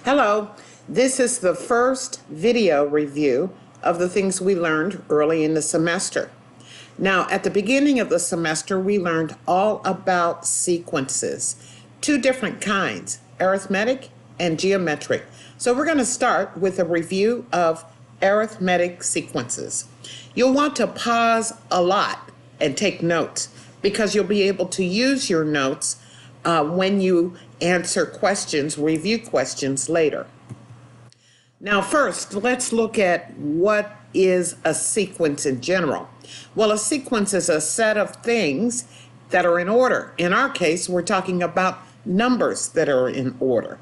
Hello, this is the first video review of the things we learned early in the semester. Now, at the beginning of the semester, we learned all about sequences, two different kinds, arithmetic and geometric. So we're going to start with a review of arithmetic sequences. You'll want to pause a lot and take notes because you'll be able to use your notes when you answer questions, review questions later. Now first, let's look at what is a sequence in general. Well, a sequence is a set of things that are in order. In our case, we're talking about numbers that are in order.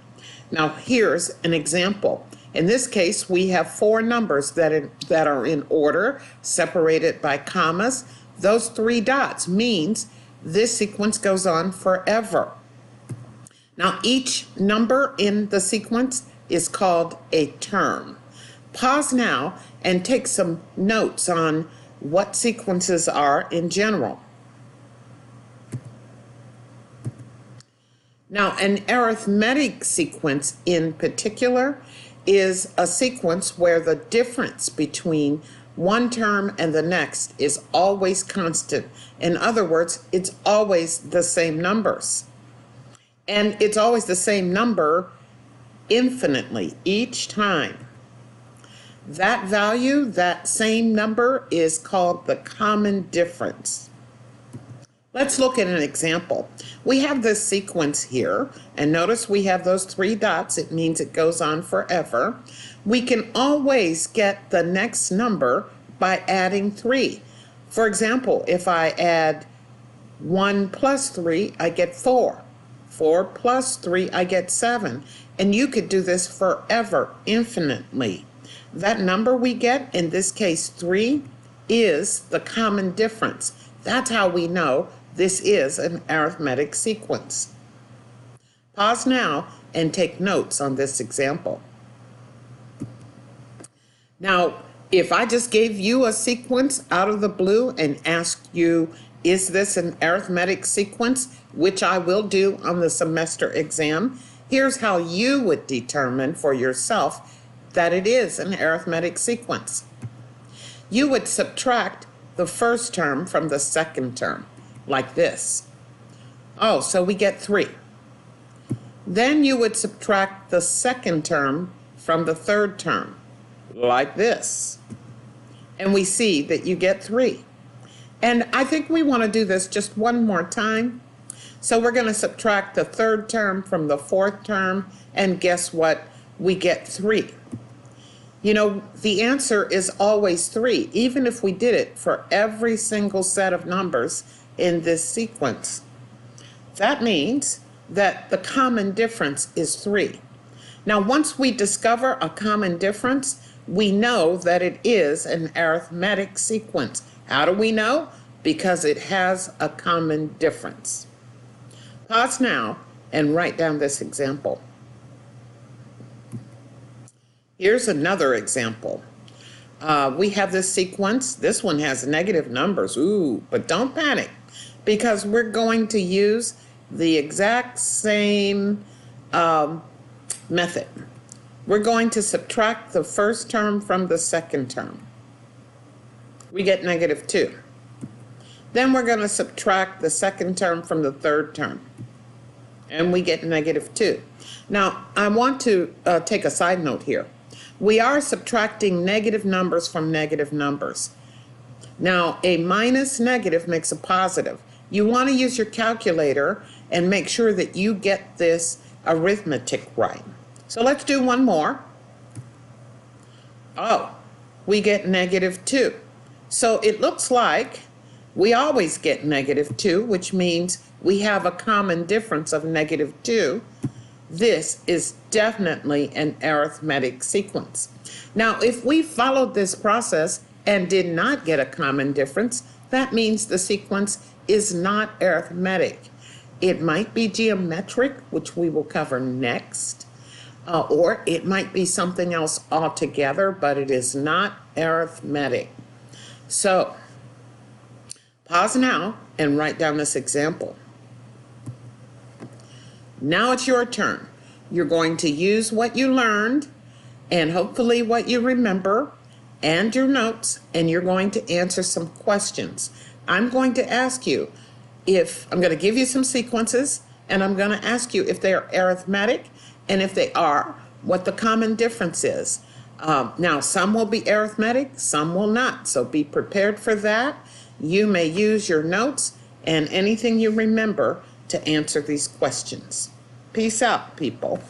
Now here's an example. In this case, we have four numbers that are in order, separated by commas. Those three dots means this sequence goes on forever. Now, each number in the sequence is called a term. Pause now and take some notes on what sequences are in general. Now, an arithmetic sequence in particular is a sequence where the difference between one term and the next is always constant. In other words, it's always the same numbers. And it's always the same number infinitely each time. That value, that same number, is called the common difference. Let's look at an example. We have this sequence here, and notice we have those three dots. It means it goes on forever. We can always get the next number by adding 3. For example, if I add 1 plus 3, I get 4. 4 plus 3, I get 7. And you could do this forever, infinitely. That number we get, in this case 3, is the common difference. That's how we know this is an arithmetic sequence. Pause now and take notes on this example. Now, if I just gave you a sequence out of the blue and asked you, is this an arithmetic sequence, which I will do on the semester exam, here's how you would determine for yourself that it is an arithmetic sequence. You would subtract the first term from the second term, like this. Oh, so we get 3. Then you would subtract the second term from the third term, like this. And we see that you get 3. And I think we want to do this just one more time. So we're going to subtract the third term from the fourth term, and guess what? We get 3. You know, the answer is always 3, even if we did it for every single set of numbers in this sequence. That means that the common difference is 3. Now, once we discover a common difference, we know that it is an arithmetic sequence. How do we know? Because it has a common difference. Pause now and write down this example. Here's another example. We have this sequence. This one has negative numbers. Ooh, but don't panic, because we're going to use the exact same method. We're going to subtract the first term from the second term. We get -2. Then we're going to subtract the second term from the third term, and we get -2. Now, I want to take a side note here. We are subtracting negative numbers from negative numbers. Now, a minus negative makes a positive. You want to use your calculator and make sure that you get this arithmetic right. So let's do one more. Oh, we get -2. So it looks like we always get -2, which means we have a common difference of -2. This is definitely an arithmetic sequence. Now, if we followed this process and did not get a common difference, that means the sequence is not arithmetic. It might be geometric, which we will cover next, or it might be something else altogether, but it is not arithmetic. So, pause now and write down this example. Now it's your turn. You're going to use what you learned and hopefully what you remember and your notes, and you're going to answer some questions. I'm going to ask you if I'm going to give you some sequences, and I'm going to ask you if they are arithmetic, and if they are, what the common difference is. Now, some will be arithmetic, some will not, so be prepared for that. You may use your notes and anything you remember to answer these questions. Peace out, people.